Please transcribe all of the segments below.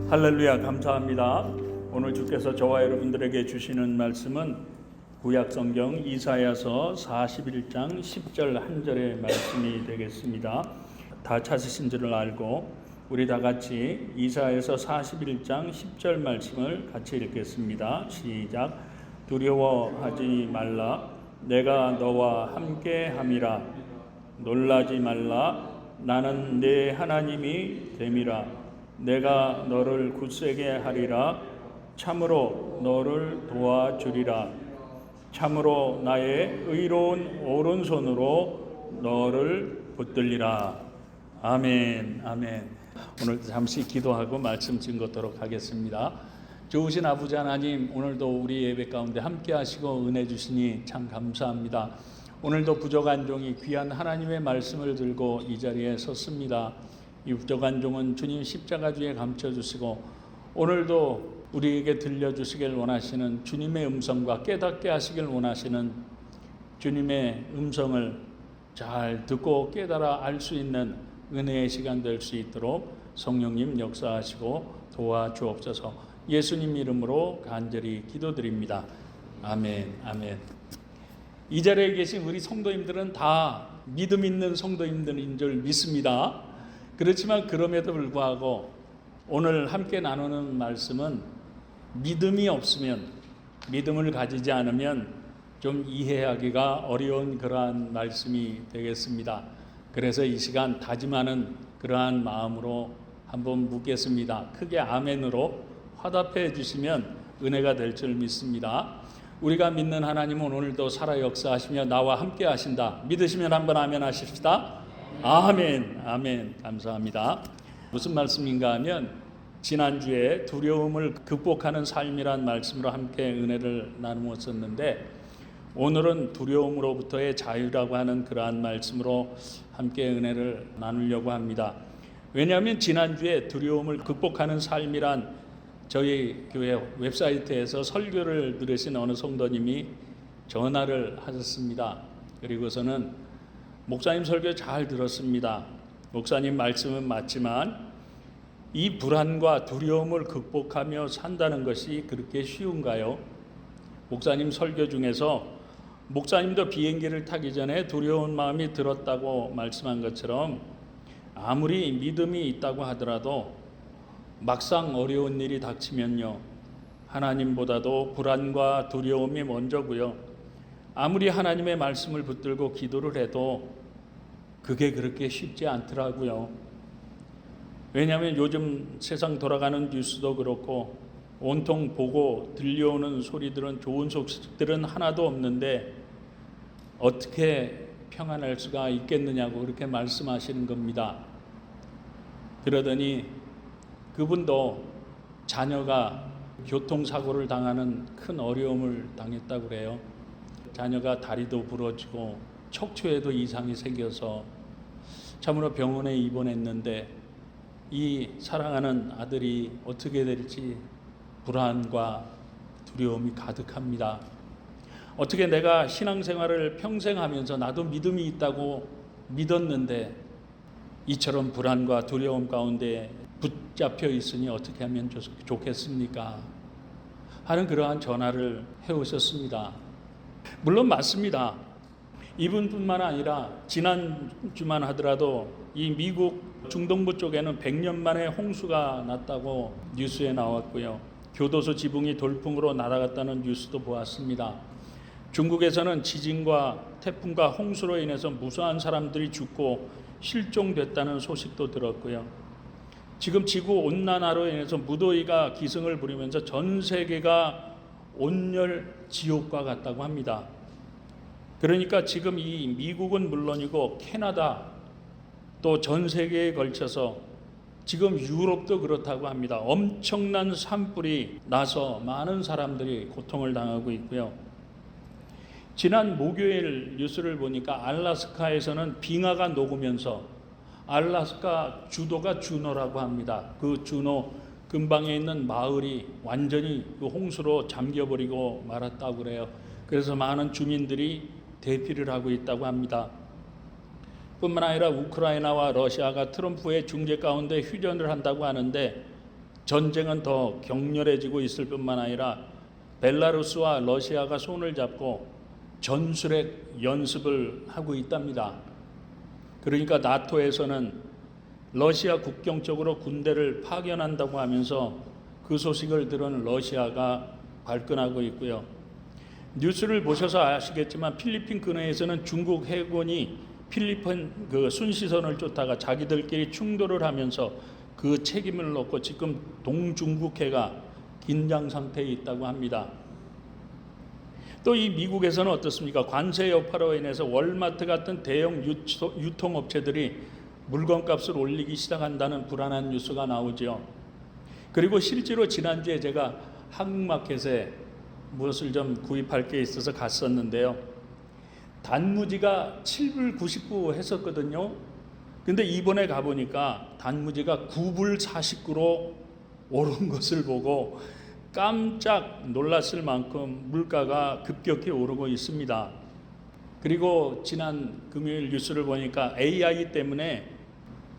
할렐루야, 감사합니다. 오늘 주께서 저와 여러분들에게 주시는 말씀은 구약성경 이사야서 41장 10절 한 절의 말씀이 되겠습니다. 다 찾으신 줄을 알고 우리 다 같이 이사야서 41장 10절 말씀을 같이 읽겠습니다. 시작. 두려워하지 말라. 내가 너와 함께함이라. 놀라지 말라. 나는 네 하나님이 됨이라. 내가 너를 굳세게 하리라. 참으로 너를 도와주리라. 참으로 나의 의로운 오른손으로 너를 붙들리라. 아멘, 아멘. 오늘 잠시 기도하고 말씀 증거토록 하겠습니다. 좋으신 아버지 하나님, 오늘도 우리 예배 가운데 함께 하시고 은혜 주시니 참 감사합니다. 오늘도 부족한 종이 귀한 하나님의 말씀을 들고 이 자리에 섰습니다. 이 부족한 종은 주님 십자가 뒤에 감춰주시고 오늘도 우리에게 들려주시길 원하시는 주님의 음성과 깨닫게 하시길 원하시는 주님의 음성을 잘 듣고 깨달아 알 수 있는 은혜의 시간 될 수 있도록 성령님 역사하시고 도와주옵소서. 예수님 이름으로 간절히 기도드립니다. 아멘, 아멘. 이 자리에 계신 우리 성도님들은 다 믿음 있는 성도님들인 줄 믿습니다. 그렇지만 그럼에도 불구하고 오늘 함께 나누는 말씀은 믿음이 없으면, 믿음을 가지지 않으면 좀 이해하기가 어려운 그러한 말씀이 되겠습니다. 그래서 이 시간 다짐하는 그러한 마음으로 한번 묻겠습니다. 크게 아멘으로 화답해 주시면 은혜가 될 줄 믿습니다. 우리가 믿는 하나님은 오늘도 살아 역사하시며 나와 함께 하신다. 믿으시면 한번 아멘 하십시다. 아멘, 아멘. 감사합니다. 무슨 말씀인가 하면 지난주에 두려움을 극복하는 삶이란 말씀으로 함께 은혜를 나누었었는데 오늘은 두려움으로부터의 자유라고 하는 그러한 말씀으로 함께 은혜를 나누려고 합니다. 왜냐하면 지난주에 두려움을 극복하는 삶이란 저희 교회 웹사이트에서 설교를 들으신 어느 성도님이 전화를 하셨습니다. 그리고서는 목사님 설교 잘 들었습니다. 목사님 말씀은 맞지만 이 불안과 두려움을 극복하며 산다는 것이 그렇게 쉬운가요? 목사님 설교 중에서 목사님도 비행기를 타기 전에 두려운 마음이 들었다고 말씀한 것처럼 아무리 믿음이 있다고 하더라도 막상 어려운 일이 닥치면요, 하나님보다도 불안과 두려움이 먼저고요. 아무리 하나님의 말씀을 붙들고 기도를 해도 그게 그렇게 쉽지 않더라고요. 왜냐하면 요즘 세상 돌아가는 뉴스도 그렇고 온통 보고 들려오는 소리들은, 좋은 소식들은 하나도 없는데 어떻게 평안할 수가 있겠느냐고 그렇게 말씀하시는 겁니다. 그러더니 그분도 자녀가 교통사고를 당하는 큰 어려움을 당했다고 그래요. 자녀가 다리도 부러지고 척추에도 이상이 생겨서 참으로 병원에 입원했는데 이 사랑하는 아들이 어떻게 될지 불안과 두려움이 가득합니다. 어떻게 내가 신앙생활을 평생 하면서 나도 믿음이 있다고 믿었는데 이처럼 불안과 두려움 가운데 붙잡혀 있으니 어떻게 하면 좋겠습니까? 하는 그러한 전화를 해오셨습니다. 물론 맞습니다. 이분뿐만 아니라 지난주만 하더라도 이 미국 중동부 쪽에는 100년 만에 홍수가 났다고 뉴스에 나왔고요. 교도소 지붕이 돌풍으로 날아갔다는 뉴스도 보았습니다. 중국에서는 지진과 태풍과 홍수로 인해서 무수한 사람들이 죽고 실종됐다는 소식도 들었고요. 지금 지구온난화로 인해서 무더위가 기승을 부리면서 전 세계가 온열 지옥과 같다고 합니다. 그러니까 지금 이 미국은 물론이고 캐나다 또 전 세계에 걸쳐서 지금 유럽도 그렇다고 합니다. 엄청난 산불이 나서 많은 사람들이 고통을 당하고 있고요. 지난 목요일 뉴스를 보니까 알래스카에서는 빙하가 녹으면서 알래스카 주도가 주노라고 합니다. 그 주노 근방에 있는 마을이 완전히 그 홍수로 잠겨버리고 말았다고 그래요. 그래서 많은 주민들이 대피를 하고 있다고 합니다. 뿐만 아니라 우크라이나와 러시아가 트럼프의 중재 가운데 휴전을 한다고 하는데 전쟁은 더 격렬해지고 있을 뿐만 아니라 벨라루스와 러시아가 손을 잡고 전술핵 연습을 하고 있답니다. 그러니까 나토에서는 러시아 국경 쪽으로 군대를 파견한다고 하면서 그 소식을 들은 러시아가 발끈하고 있고요. 뉴스를 보셔서 아시겠지만 필리핀 근해에서는 중국 해군이 필리핀 그 순시선을 쫓다가 자기들끼리 충돌을 하면서 그 책임을 놓고 지금 동중국해가 긴장 상태에 있다고 합니다. 또 이 미국에서는 어떻습니까? 관세 여파로 인해서 월마트 같은 대형 유통업체들이 물건값을 올리기 시작한다는 불안한 뉴스가 나오죠. 그리고 실제로 지난주에 제가 한국마켓에 무엇을 좀 구입할 게 있어서 갔었는데요. 단무지가 7불 99 했었거든요. 근데 이번에 가보니까 단무지가 9불 49로 오른 것을 보고 깜짝 놀랐을 만큼 물가가 급격히 오르고 있습니다. 그리고 지난 금요일 뉴스를 보니까 AI 때문에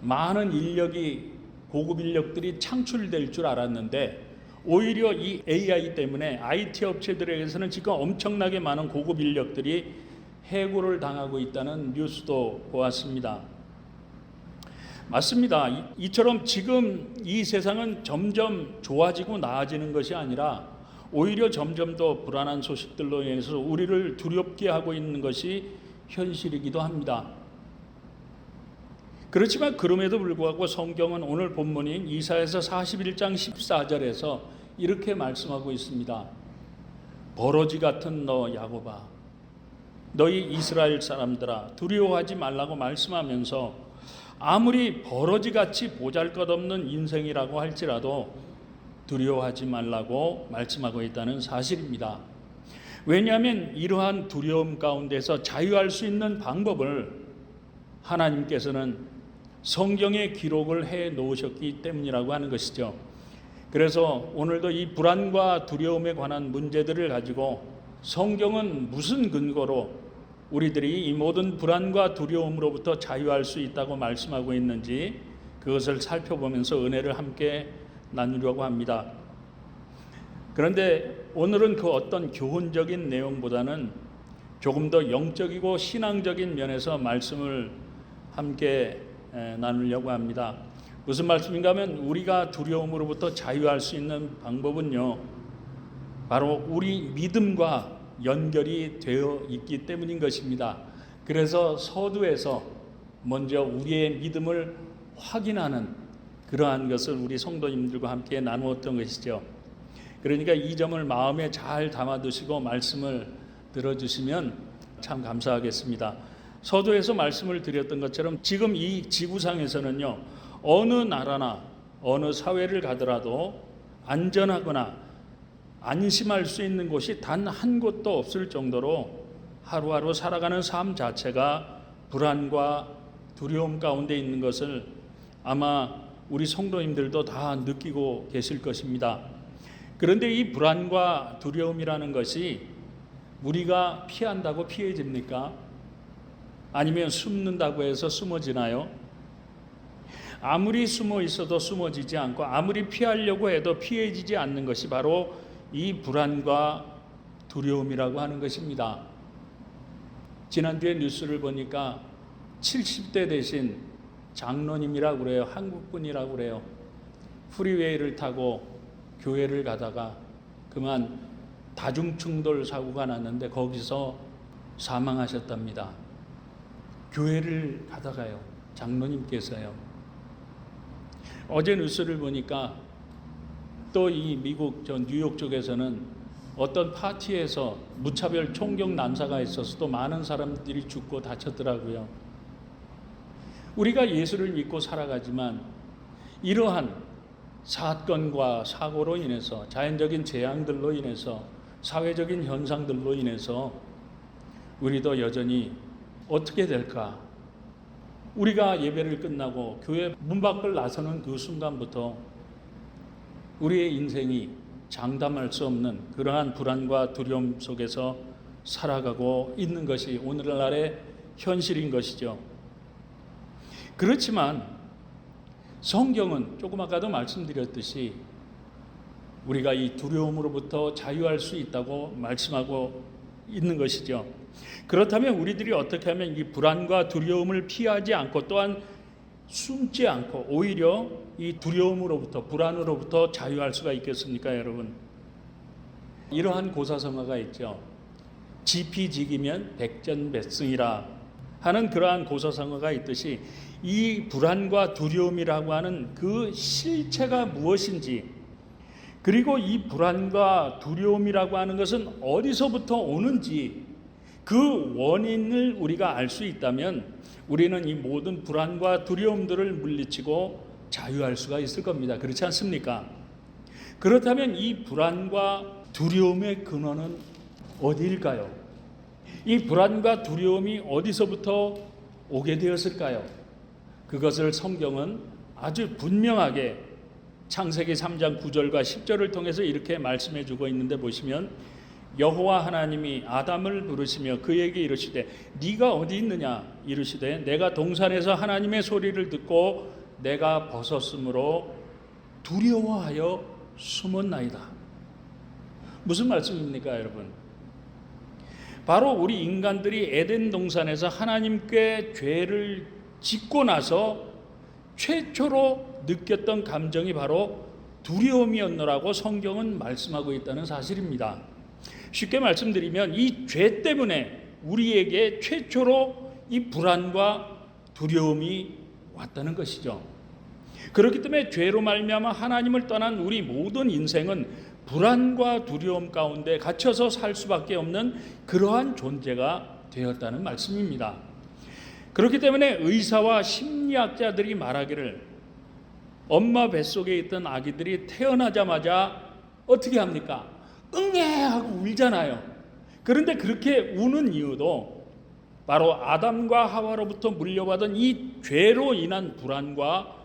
많은 인력이 고급 인력들이 창출될 줄 알았는데 오히려 이 AI 때문에 IT 업체들에게서는 지금 엄청나게 많은 고급 인력들이 해고를 당하고 있다는 뉴스도 보았습니다. 맞습니다. 이처럼 지금 이 세상은 점점 좋아지고 나아지는 것이 아니라 오히려 점점 더 불안한 소식들로 인해서 우리를 두렵게 하고 있는 것이 현실이기도 합니다. 그렇지만 그럼에도 불구하고 성경은 오늘 본문인 이사야서 41장 14절에서 이렇게 말씀하고 있습니다. 버러지 같은 너 야곱아, 너희 이스라엘 사람들아, 두려워하지 말라고 말씀하면서 아무리 버러지같이 보잘것없는 인생이라고 할지라도 두려워하지 말라고 말씀하고 있다는 사실입니다. 왜냐하면 이러한 두려움 가운데서 자유할 수 있는 방법을 하나님께서는 성경에 기록을 해 놓으셨기 때문이라고 하는 것이죠. 그래서 오늘도 이 불안과 두려움에 관한 문제들을 가지고 성경은 무슨 근거로 우리들이 이 모든 불안과 두려움으로부터 자유할 수 있다고 말씀하고 있는지 그것을 살펴보면서 은혜를 함께 나누려고 합니다. 그런데 오늘은 그 어떤 교훈적인 내용보다는 조금 더 영적이고 신앙적인 면에서 말씀을 함께 나누려고 합니다. 무슨 말씀인가 하면 우리가 두려움으로부터 자유할 수 있는 방법은요, 바로 우리 믿음과 연결이 되어 있기 때문인 것입니다. 그래서 서두에서 먼저 우리의 믿음을 확인하는 그러한 것을 우리 성도님들과 함께 나누었던 것이죠. 그러니까 이 점을 마음에 잘 담아두시고 말씀을 들어주시면 참 감사하겠습니다. 서두에서 말씀을 드렸던 것처럼 지금 이 지구상에서는요, 어느 나라나 어느 사회를 가더라도 안전하거나 안심할 수 있는 곳이 단 한 곳도 없을 정도로 하루하루 살아가는 삶 자체가 불안과 두려움 가운데 있는 것을 아마 우리 성도님들도 다 느끼고 계실 것입니다. 그런데 이 불안과 두려움이라는 것이 우리가 피한다고 피해집니까? 아니면 숨는다고 해서 숨어지나요? 아무리 숨어 있어도 숨어지지 않고 아무리 피하려고 해도 피해지지 않는 것이 바로 이 불안과 두려움이라고 하는 것입니다. 지난주에 뉴스를 보니까 70대 되신 장로님이라고 그래요. 한국분이라고 그래요. 프리웨이를 타고 교회를 가다가 그만 다중충돌 사고가 났는데 거기서 사망하셨답니다. 교회를 가다가요. 장로님께서요. 어제 뉴스를 보니까 또 이 미국 뉴욕 쪽에서는 어떤 파티에서 무차별 총격 난사가 있어서 또 많은 사람들이 죽고 다쳤더라고요. 우리가 예수를 믿고 살아가지만 이러한 사건과 사고로 인해서 자연적인 재앙들로 인해서 사회적인 현상들로 인해서 우리도 여전히 어떻게 될까? 우리가 예배를 끝나고 교회 문 밖을 나서는 그 순간부터 우리의 인생이 장담할 수 없는 그러한 불안과 두려움 속에서 살아가고 있는 것이 오늘날의 현실인 것이죠. 그렇지만 성경은 조금 아까도 말씀드렸듯이 우리가 이 두려움으로부터 자유할 수 있다고 말씀하고 있는 것이죠. 그렇다면 우리들이 어떻게 하면 이 불안과 두려움을 피하지 않고 또한 숨지 않고 오히려 이 두려움으로부터 불안으로부터 자유할 수가 있겠습니까, 여러분? 이러한 고사성어가 있죠. 지피지기면 백전백승이라 하는 그러한 고사성어가 있듯이 이 불안과 두려움이라고 하는 그 실체가 무엇인지, 그리고 이 불안과 두려움이라고 하는 것은 어디서부터 오는지 그 원인을 우리가 알 수 있다면 우리는 이 모든 불안과 두려움들을 물리치고 자유할 수가 있을 겁니다. 그렇지 않습니까? 그렇다면 이 불안과 두려움의 근원은 어디일까요? 이 불안과 두려움이 어디서부터 오게 되었을까요? 그것을 성경은 아주 분명하게 창세기 3장 9절과 10절을 통해서 이렇게 말씀해 주고 있는데, 보시면 여호와 하나님이 아담을 부르시며 그에게 이르시되 네가 어디 있느냐 이르시되 내가 동산에서 하나님의 소리를 듣고 내가 벗었으므로 두려워하여 숨었나이다. 무슨 말씀입니까, 여러분? 바로 우리 인간들이 에덴 동산에서 하나님께 죄를 짓고 나서 최초로 느꼈던 감정이 바로 두려움이었노라고 성경은 말씀하고 있다는 사실입니다. 쉽게 말씀드리면 이 죄 때문에 우리에게 최초로 이 불안과 두려움이 왔다는 것이죠. 그렇기 때문에 죄로 말미암아 하나님을 떠난 우리 모든 인생은 불안과 두려움 가운데 갇혀서 살 수밖에 없는 그러한 존재가 되었다는 말씀입니다. 그렇기 때문에 의사와 심리학자들이 말하기를 엄마 뱃속에 있던 아기들이 태어나자마자 어떻게 합니까? 응애 하고 울잖아요. 그런데 그렇게 우는 이유도 바로 아담과 하와로부터 물려받은 이 죄로 인한 불안과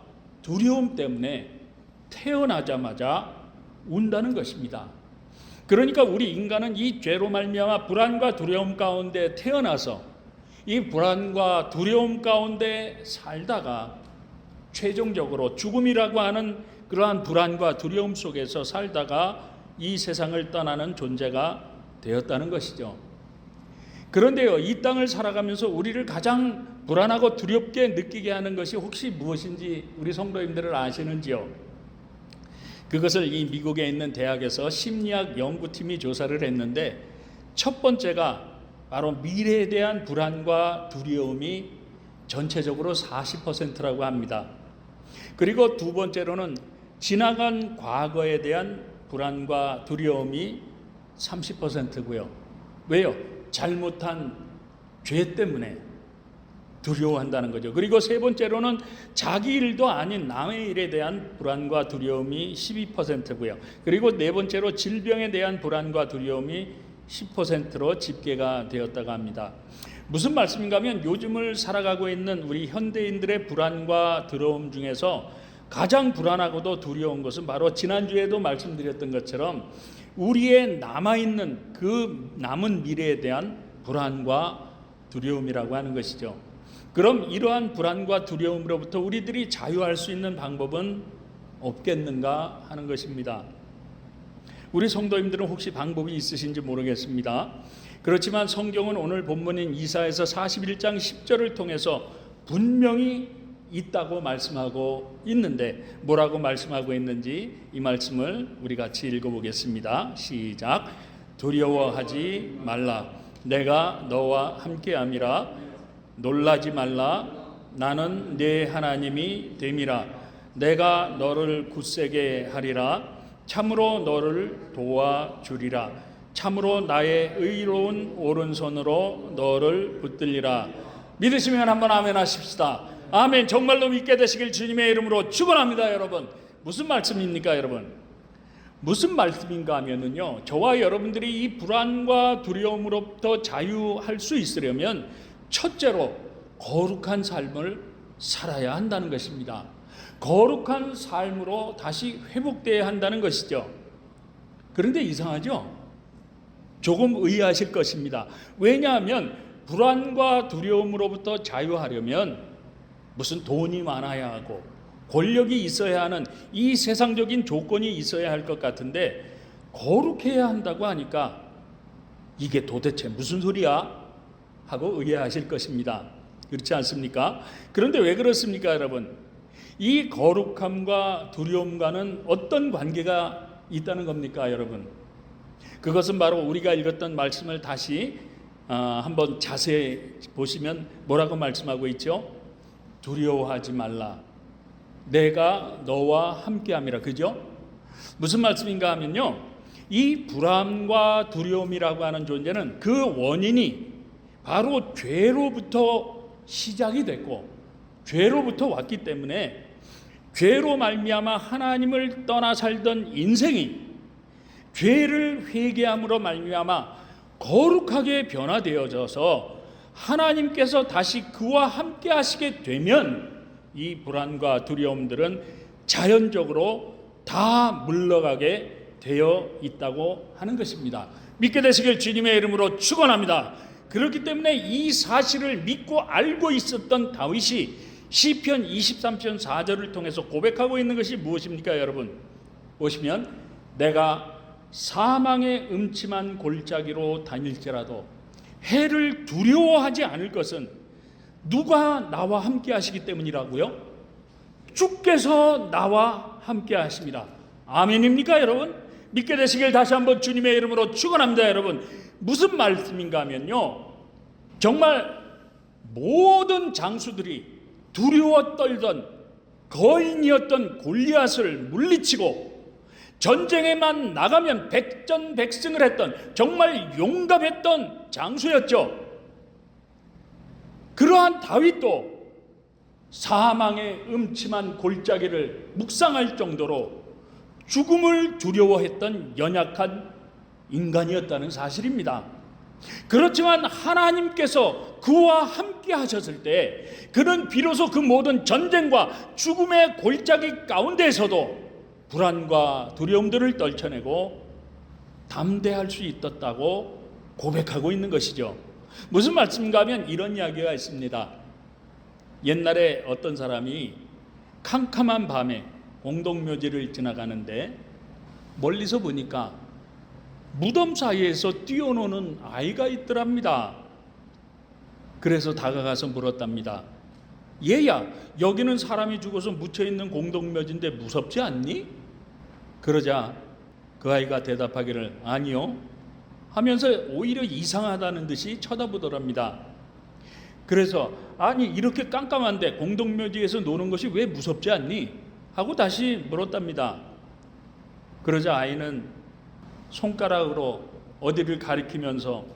두려움 때문에 태어나자마자 운다는 것입니다. 그러니까 우리 인간은 이 죄로 말미암아 불안과 두려움 가운데 태어나서 이 불안과 두려움 가운데 살다가 최종적으로 죽음이라고 하는 그러한 불안과 두려움 속에서 살다가 이 세상을 떠나는 존재가 되었다는 것이죠. 그런데요, 이 땅을 살아가면서 우리를 가장 불안하고 두렵게 느끼게 하는 것이 혹시 무엇인지 우리 성도님들은 아시는지요? 그것을 이 미국에 있는 대학에서 심리학 연구팀이 조사를 했는데, 첫 번째가 바로 미래에 대한 불안과 두려움이 전체적으로 40%라고 합니다. 그리고 두 번째로는 지나간 과거에 대한 불안과 두려움이 30%고요. 왜요? 잘못한 죄 때문에 두려워한다는 거죠. 그리고 세 번째로는 자기 일도 아닌 남의 일에 대한 불안과 두려움이 12%고요. 그리고 네 번째로 질병에 대한 불안과 두려움이 10%로 집계가 되었다고 합니다. 무슨 말씀인가 하면 요즘을 살아가고 있는 우리 현대인들의 불안과 두려움 중에서 가장 불안하고도 두려운 것은 바로 지난주에도 말씀드렸던 것처럼 우리의 남아있는 그 남은 미래에 대한 불안과 두려움이라고 하는 것이죠. 그럼 이러한 불안과 두려움으로부터 우리들이 자유할 수 있는 방법은 없겠는가 하는 것입니다. 우리 성도님들은 혹시 방법이 있으신지 모르겠습니다. 그렇지만 성경은 오늘 본문인 이사야서 41장 10절을 통해서 분명히 있다고 말씀하고 있는데, 뭐라고 말씀하고 있는지 이 말씀을 우리 같이 읽어보겠습니다. 시작. 두려워하지 말라. 내가 너와 함께함이라. 놀라지 말라. 나는 네 하나님이 됨이라. 내가 너를 굳세게 하리라. 참으로 너를 도와주리라. 참으로 나의 의로운 오른손으로 너를 붙들리라. 믿으시면 한번 아멘 하십시다. 아멘. 정말로 믿게 되시길 주님의 이름으로 축원합니다. 여러분, 무슨 말씀입니까, 여러분? 무슨 말씀인가 하면은요, 저와 여러분들이 이 불안과 두려움으로부터 자유할 수 있으려면 첫째로 거룩한 삶을 살아야 한다는 것입니다. 거룩한 삶으로 다시 회복되어야 한다는 것이죠. 그런데 이상하죠? 조금 의아하실 것입니다. 왜냐하면 불안과 두려움으로부터 자유하려면 무슨 돈이 많아야 하고 권력이 있어야 하는 이 세상적인 조건이 있어야 할 것 같은데 거룩해야 한다고 하니까 이게 도대체 무슨 소리야? 하고 의아하실 것입니다. 그렇지 않습니까? 그런데 왜 그렇습니까, 여러분? 이 거룩함과 두려움과는 어떤 관계가 있다는 겁니까, 여러분? 그것은 바로 우리가 읽었던 말씀을 다시 한번 자세히 보시면 뭐라고 말씀하고 있죠? 두려워하지 말라. 내가 너와 함께함이라. 그죠? 무슨 말씀인가 하면요, 이 불안과 두려움이라고 하는 존재는 그 원인이 바로 죄로부터 시작이 됐고 죄로부터 왔기 때문에 죄로 말미암아 하나님을 떠나 살던 인생이 죄를 회개함으로 말미암아 거룩하게 변화되어져서 하나님께서 다시 그와 함께 하시게 되면 이 불안과 두려움들은 자연적으로 다 물러가게 되어 있다고 하는 것입니다. 믿게 되시길 주님의 이름으로 축원합니다. 그렇기 때문에 이 사실을 믿고 알고 있었던 다윗이 시편 23편 4절을 통해서 고백하고 있는 것이 무엇입니까, 여러분? 보시면 내가 사망의 음침한 골짜기로 다닐지라도 해를 두려워하지 않을 것은 누가 나와 함께 하시기 때문이라고요? 주께서 나와 함께 하십니다. 아멘입니까, 여러분? 믿게 되시길 다시 한번 주님의 이름으로 축원합니다. 여러분, 무슨 말씀인가 하면요, 정말 모든 장수들이 두려워 떨던 거인이었던 골리앗을 물리치고 전쟁에만 나가면 백전백승을 했던 정말 용감했던 장수였죠. 그러한 다윗도 사망의 음침한 골짜기를 묵상할 정도로 죽음을 두려워했던 연약한 인간이었다는 사실입니다. 그렇지만 하나님께서 그와 함께 하셨을 때 그는 비로소 그 모든 전쟁과 죽음의 골짜기 가운데에서도 불안과 두려움들을 떨쳐내고 담대할 수 있었다고 고백하고 있는 것이죠. 무슨 말씀인가 하면 이런 이야기가 있습니다. 옛날에 어떤 사람이 캄캄한 밤에 공동묘지를 지나가는데 멀리서 보니까 무덤 사이에서 뛰어노는 아이가 있더랍니다. 그래서 다가가서 물었답니다. 얘야, 여기는 사람이 죽어서 묻혀있는 공동묘지인데 무섭지 않니? 그러자 그 아이가 대답하기를 아니요 하면서 오히려 이상하다는 듯이 쳐다보더랍니다. 그래서 아니 이렇게 깜깜한데 공동묘지에서 노는 것이 왜 무섭지 않니? 하고 다시 물었답니다. 그러자 아이는 손가락으로 어디를 가리키면서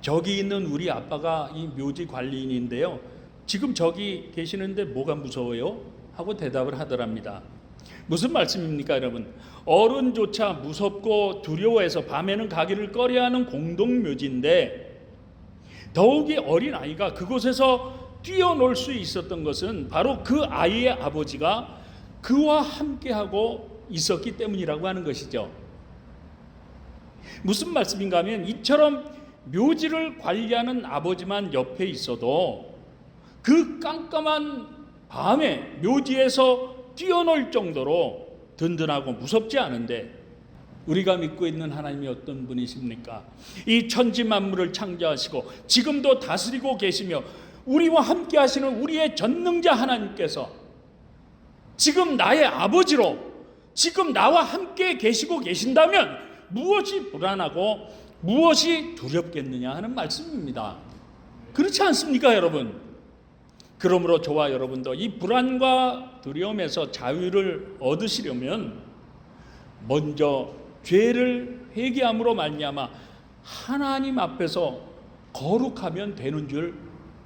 저기 있는 우리 아빠가 이 묘지 관리인인데요, 지금 저기 계시는데 뭐가 무서워요? 하고 대답을 하더랍니다. 무슨 말씀입니까, 여러분? 어른조차 무섭고 두려워해서 밤에는 가기를 꺼려하는 공동묘지인데 더욱이 어린 아이가 그곳에서 뛰어놀 수 있었던 것은 바로 그 아이의 아버지가 그와 함께하고 있었기 때문이라고 하는 것이죠. 무슨 말씀인가 하면 이처럼 묘지를 관리하는 아버지만 옆에 있어도 그 깜깜한 밤에 묘지에서 뛰어놀 정도로 든든하고 무섭지 않은데 우리가 믿고 있는 하나님이 어떤 분이십니까? 이 천지 만물을 창조하시고 지금도 다스리고 계시며 우리와 함께 하시는 우리의 전능자 하나님께서 지금 나의 아버지로 지금 나와 함께 계시고 계신다면 무엇이 불안하고 무엇이 두렵겠느냐 하는 말씀입니다. 그렇지 않습니까, 여러분? 그러므로 저와 여러분도 이 불안과 두려움에서 자유를 얻으시려면 먼저 죄를 회개함으로 말미암아 하나님 앞에서 거룩하면 되는 줄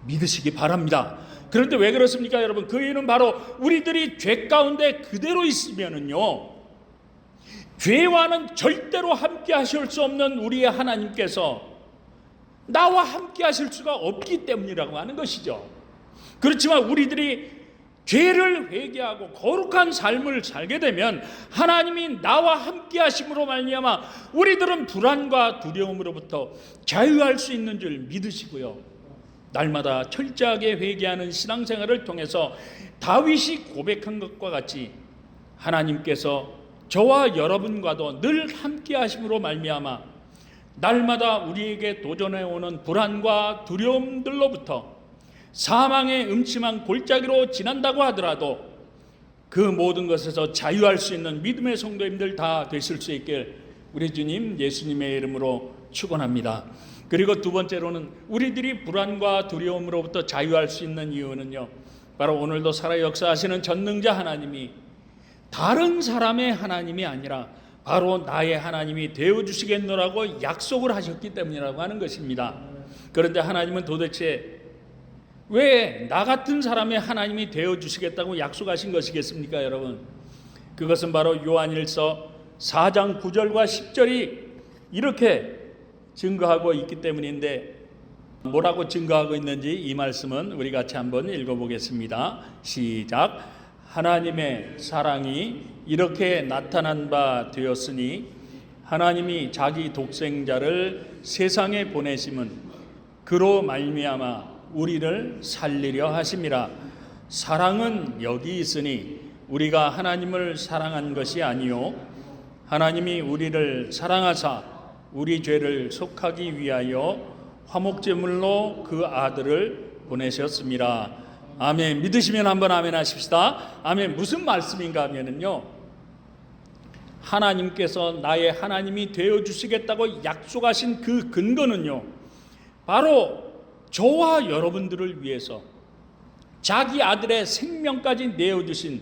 믿으시기 바랍니다. 그런데 왜 그렇습니까, 여러분? 그 이유는 바로 우리들이 죄 가운데 그대로 있으면은요, 죄와는 절대로 함께 하실 수 없는 우리의 하나님께서 나와 함께 하실 수가 없기 때문이라고 하는 것이죠. 그렇지만 우리들이 죄를 회개하고 거룩한 삶을 살게 되면 하나님이 나와 함께 하심으로 말미암아 우리들은 불안과 두려움으로부터 자유할 수 있는 줄 믿으시고요, 날마다 철저하게 회개하는 신앙생활을 통해서 다윗이 고백한 것과 같이 하나님께서 저와 여러분과도 늘 함께 하심으로 말미암아 날마다 우리에게 도전해오는 불안과 두려움들로부터 사망의 음침한 골짜기로 지난다고 하더라도 그 모든 것에서 자유할 수 있는 믿음의 성도님들 다 되실 수 있길 우리 주님 예수님의 이름으로 축원합니다. 그리고 두 번째로는 우리들이 불안과 두려움으로부터 자유할 수 있는 이유는요, 바로 오늘도 살아 역사하시는 전능자 하나님이 다른 사람의 하나님이 아니라 바로 나의 하나님이 되어주시겠노라고 약속을 하셨기 때문이라고 하는 것입니다. 그런데 하나님은 도대체 왜 나 같은 사람의 하나님이 되어주시겠다고 약속하신 것이겠습니까, 여러분? 그것은 바로 요한일서 4장 9절과 10절이 이렇게 증거하고 있기 때문인데, 뭐라고 증거하고 있는지 이 말씀은 우리 같이 한번 읽어보겠습니다. 시작. 하나님의 사랑이 이렇게 나타난 바 되었으니 하나님이 자기 독생자를 세상에 보내심은 그로 말미암아 우리를 살리려 하심이라. 사랑은 여기 있으니 우리가 하나님을 사랑한 것이 아니요 하나님이 우리를 사랑하사 우리 죄를 속하기 위하여 화목제물로 그 아들을 보내셨습니다. 아멘. 믿으시면 한번 아멘 하십시다. 아멘. 무슨 말씀인가 하면은요, 하나님께서 나의 하나님이 되어주시겠다고 약속하신 그 근거는요, 바로 저와 여러분들을 위해서 자기 아들의 생명까지 내어주신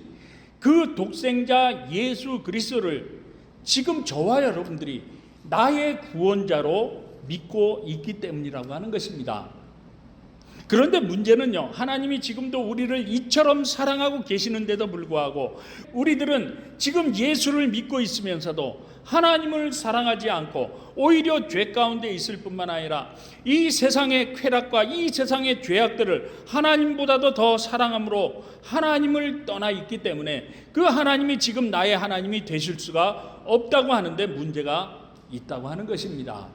그 독생자 예수 그리스도를 지금 저와 여러분들이 나의 구원자로 믿고 있기 때문이라고 하는 것입니다. 그런데 문제는요, 하나님이 지금도 우리를 이처럼 사랑하고 계시는데도 불구하고 우리들은 지금 예수를 믿고 있으면서도 하나님을 사랑하지 않고 오히려 죄 가운데 있을 뿐만 아니라 이 세상의 쾌락과 이 세상의 죄악들을 하나님보다도 더 사랑함으로 하나님을 떠나 있기 때문에 그 하나님이 지금 나의 하나님이 되실 수가 없다고 하는데 문제가 있다고 하는 것입니다.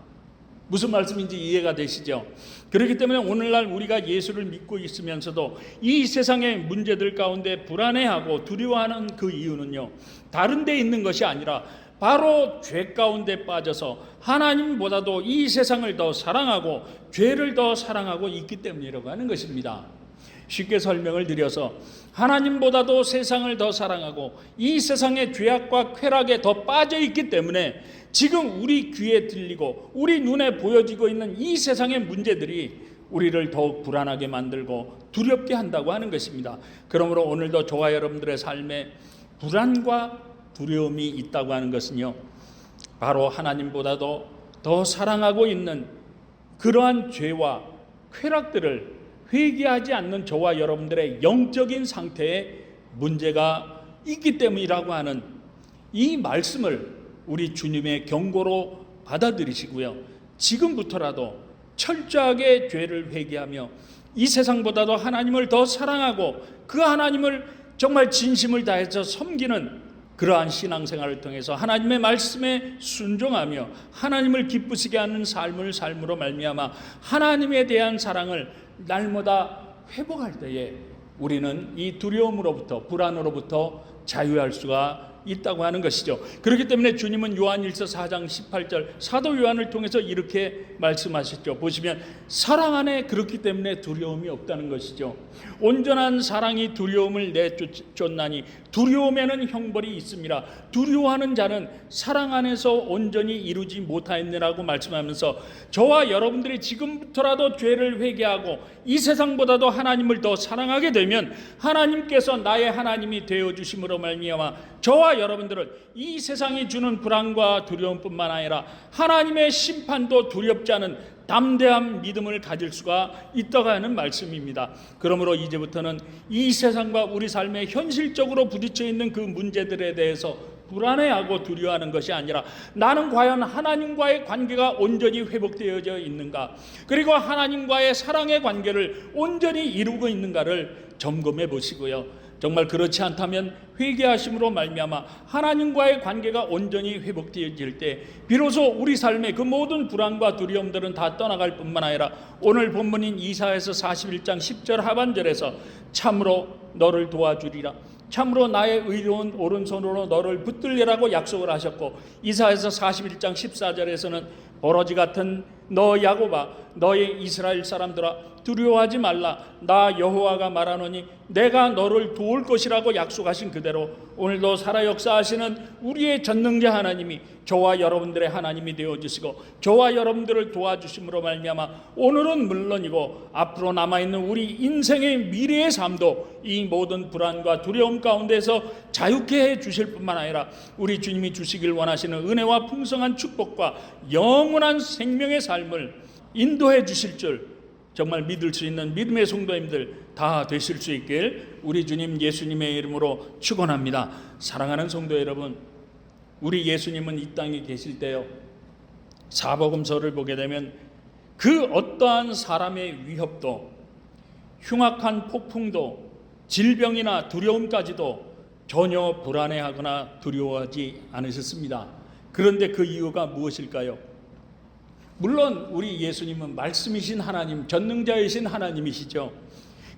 무슨 말씀인지 이해가 되시죠? 그렇기 때문에 오늘날 우리가 예수를 믿고 있으면서도 이 세상의 문제들 가운데 불안해하고 두려워하는 그 이유는요, 다른 데 있는 것이 아니라 바로 죄 가운데 빠져서 하나님보다도 이 세상을 더 사랑하고 죄를 더 사랑하고 있기 때문이라고 하는 것입니다. 쉽게 설명을 드려서 하나님보다도 세상을 더 사랑하고 이 세상의 죄악과 쾌락에 더 빠져 있기 때문에 지금 우리 귀에 들리고 우리 눈에 보여지고 있는 이 세상의 문제들이 우리를 더욱 불안하게 만들고 두렵게 한다고 하는 것입니다. 그러므로 오늘도 저와 여러분들의 삶에 불안과 두려움이 있다고 하는 것은요, 바로 하나님보다도 더 사랑하고 있는 그러한 죄와 쾌락들을 회개하지 않는 저와 여러분들의 영적인 상태에 문제가 있기 때문이라고 하는 이 말씀을 우리 주님의 경고로 받아들이시고요, 지금부터라도 철저하게 죄를 회개하며 이 세상보다도 하나님을 더 사랑하고 그 하나님을 정말 진심을 다해서 섬기는 그러한 신앙생활을 통해서 하나님의 말씀에 순종하며 하나님을 기쁘시게 하는 삶을 삶으로 말미암아 하나님에 대한 사랑을 날마다 회복할 때에 우리는 이 두려움으로부터 불안으로부터 자유할 수가 있다고 하는 것이죠. 그렇기 때문에 주님은 요한일서 4장 18절 사도 요한을 통해서 이렇게 말씀하셨죠. 보시면 사랑 안에 그렇기 때문에 두려움이 없다는 것이죠. 온전한 사랑이 두려움을 내쫓나니 두려움에는 형벌이 있습니다. 두려워하는 자는 사랑 안에서 온전히 이루지 못하였느라고 말씀하면서 저와 여러분들이 지금부터라도 죄를 회개하고 이 세상보다도 하나님을 더 사랑하게 되면 하나님께서 나의 하나님이 되어주심으로 말미암아 저와 여러분들을 이 세상이 주는 불안과 두려움뿐만 아니라 하나님의 심판도 두렵지 않은 담대한 믿음을 가질 수가 있다고 하는 말씀입니다. 그러므로 이제부터는 이 세상과 우리 삶에 현실적으로 부딪혀 있는 그 문제들에 대해서 불안해하고 두려워하는 것이 아니라 나는 과연 하나님과의 관계가 온전히 회복되어져 있는가, 그리고 하나님과의 사랑의 관계를 온전히 이루고 있는가를 점검해 보시고요, 정말 그렇지 않다면 회개하심으로 말미암아 하나님과의 관계가 온전히 회복되어질 때 비로소 우리 삶의 그 모든 불안과 두려움들은 다 떠나갈 뿐만 아니라 오늘 본문인 이사야서 41장 10절 하반절에서 참으로 너를 도와주리라, 참으로 나의 의로운 오른손으로 너를 붙들리라고 약속을 하셨고, 이사야서 41장 14절에서는 버러지 같은 너 야곱아, 너의 이스라엘 사람들아, 두려워하지 말라, 나 여호와가 말하노니 내가 너를 도울 것이라고 약속하신 그대로 오늘도 살아 역사하시는 우리의 전능자 하나님이 저와 여러분들의 하나님이 되어주시고 저와 여러분들을 도와주심으로 말미암아 오늘은 물론이고 앞으로 남아있는 우리 인생의 미래의 삶도 이 모든 불안과 두려움 가운데서 자유케 해 주실 뿐만 아니라 우리 주님이 주시길 원하시는 은혜와 풍성한 축복과 영원한 생명의 삶을 인도해 주실 줄 정말 믿을 수 있는 믿음의 성도님들 다 되실 수 있길 우리 주님 예수님의 이름으로 축원합니다. 사랑하는 성도 여러분, 우리 예수님은 이 땅에 계실 때요, 사복음서를 보게 되면 그 어떠한 사람의 위협도, 흉악한 폭풍도, 질병이나 두려움까지도 전혀 불안해하거나 두려워하지 않으셨습니다. 그런데 그 이유가 무엇일까요? 물론 우리 예수님은 말씀이신 하나님, 전능자이신 하나님이시죠.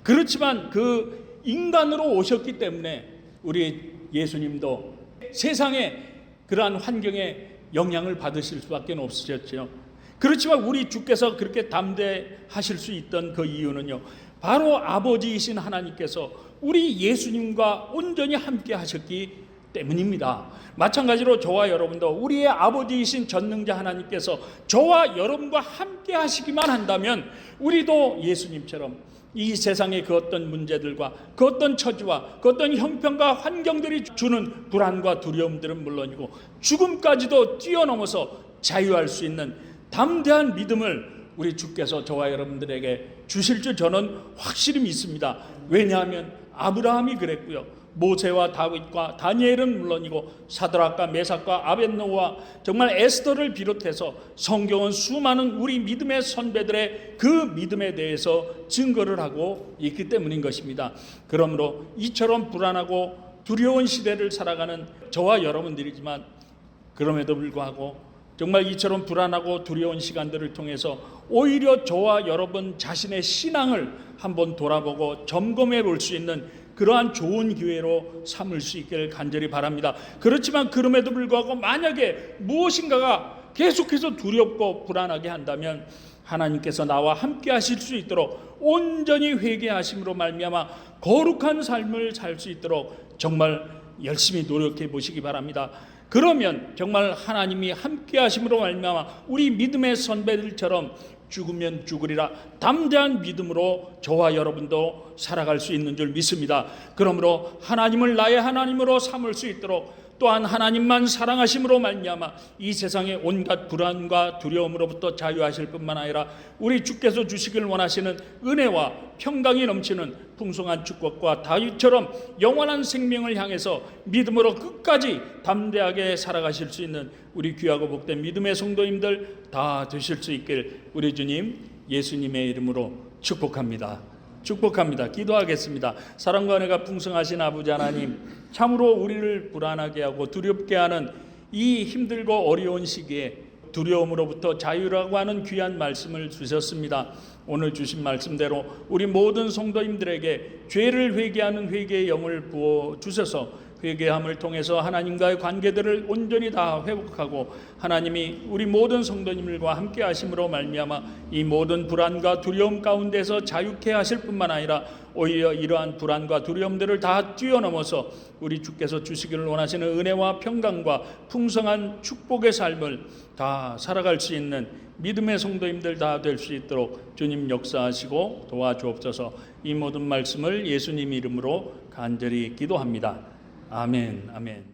그렇지만 그 인간으로 오셨기 때문에 우리 예수님도 세상의 그러한 환경에 영향을 받으실 수밖에 없으셨죠. 그렇지만 우리 주께서 그렇게 담대하실 수 있던 그 이유는요, 바로 아버지이신 하나님께서 우리 예수님과 온전히 함께 하셨기 때문입니다. 마찬가지로 저와 여러분도 우리의 아버지이신 전능자 하나님께서 저와 여러분과 함께 하시기만 한다면 우리도 예수님처럼 이 세상의 그 어떤 문제들과 그 어떤 처지와 그 어떤 형편과 환경들이 주는 불안과 두려움들은 물론이고 죽음까지도 뛰어넘어서 자유할 수 있는 담대한 믿음을 우리 주께서 저와 여러분들에게 주실 줄 저는 확실히 믿습니다. 왜냐하면 아브라함이 그랬고요, 모세와 다윗과 다니엘은 물론이고 사드락과 메삭과 아벳노와 정말 에스더를 비롯해서 성경은 수많은 우리 믿음의 선배들의 그 믿음에 대해서 증거를 하고 있기 때문인 것입니다. 그러므로 이처럼 불안하고 두려운 시대를 살아가는 저와 여러분들이지만 그럼에도 불구하고 정말 이처럼 불안하고 두려운 시간들을 통해서 오히려 저와 여러분 자신의 신앙을 한번 돌아보고 점검해 볼 수 있는 그러한 좋은 기회로 삼을 수 있기를 간절히 바랍니다. 그렇지만 그럼에도 불구하고 만약에 무엇인가가 계속해서 두렵고 불안하게 한다면 하나님께서 나와 함께 하실 수 있도록 온전히 회개하심으로 말미암아 거룩한 삶을 살 수 있도록 정말 열심히 노력해 보시기 바랍니다. 그러면 정말 하나님이 함께 하심으로 말미암아 우리 믿음의 선배들처럼 죽으면 죽으리라 담대한 믿음으로 저와 여러분도 살아갈 수 있는 줄 믿습니다. 그러므로 하나님을 나의 하나님으로 삼을 수 있도록 또한 하나님만 사랑하심으로 말미암아 이 세상의 온갖 불안과 두려움으로부터 자유하실 뿐만 아니라 우리 주께서 주시길 원하시는 은혜와 평강이 넘치는 풍성한 축복과 다윗처럼 영원한 생명을 향해서 믿음으로 끝까지 담대하게 살아가실 수 있는 우리 귀하고 복된 믿음의 성도님들 다 되실 수 있길 우리 주님 예수님의 이름으로 축복합니다. 기도하겠습니다. 사랑과 은혜가 풍성하신 아버지 하나님, 참으로 우리를 불안하게 하고 두렵게 하는 이 힘들고 어려운 시기에 두려움으로부터 자유라고 하는 귀한 말씀을 주셨습니다. 오늘 주신 말씀대로 우리 모든 성도님들에게 죄를 회개하는 회개의 영을 부어주셔서 회개함을 통해서 하나님과의 관계들을 온전히 다 회복하고 하나님이 우리 모든 성도님들과 함께 하심으로 말미암아 이 모든 불안과 두려움 가운데서 자유케 하실 뿐만 아니라 오히려 이러한 불안과 두려움들을 다 뛰어넘어서 우리 주께서 주시기를 원하시는 은혜와 평강과 풍성한 축복의 삶을 다 살아갈 수 있는 믿음의 성도님들 다 될 수 있도록 주님 역사하시고 도와주옵소서. 이 모든 말씀을 예수님 이름으로 간절히 기도합니다. 아멘.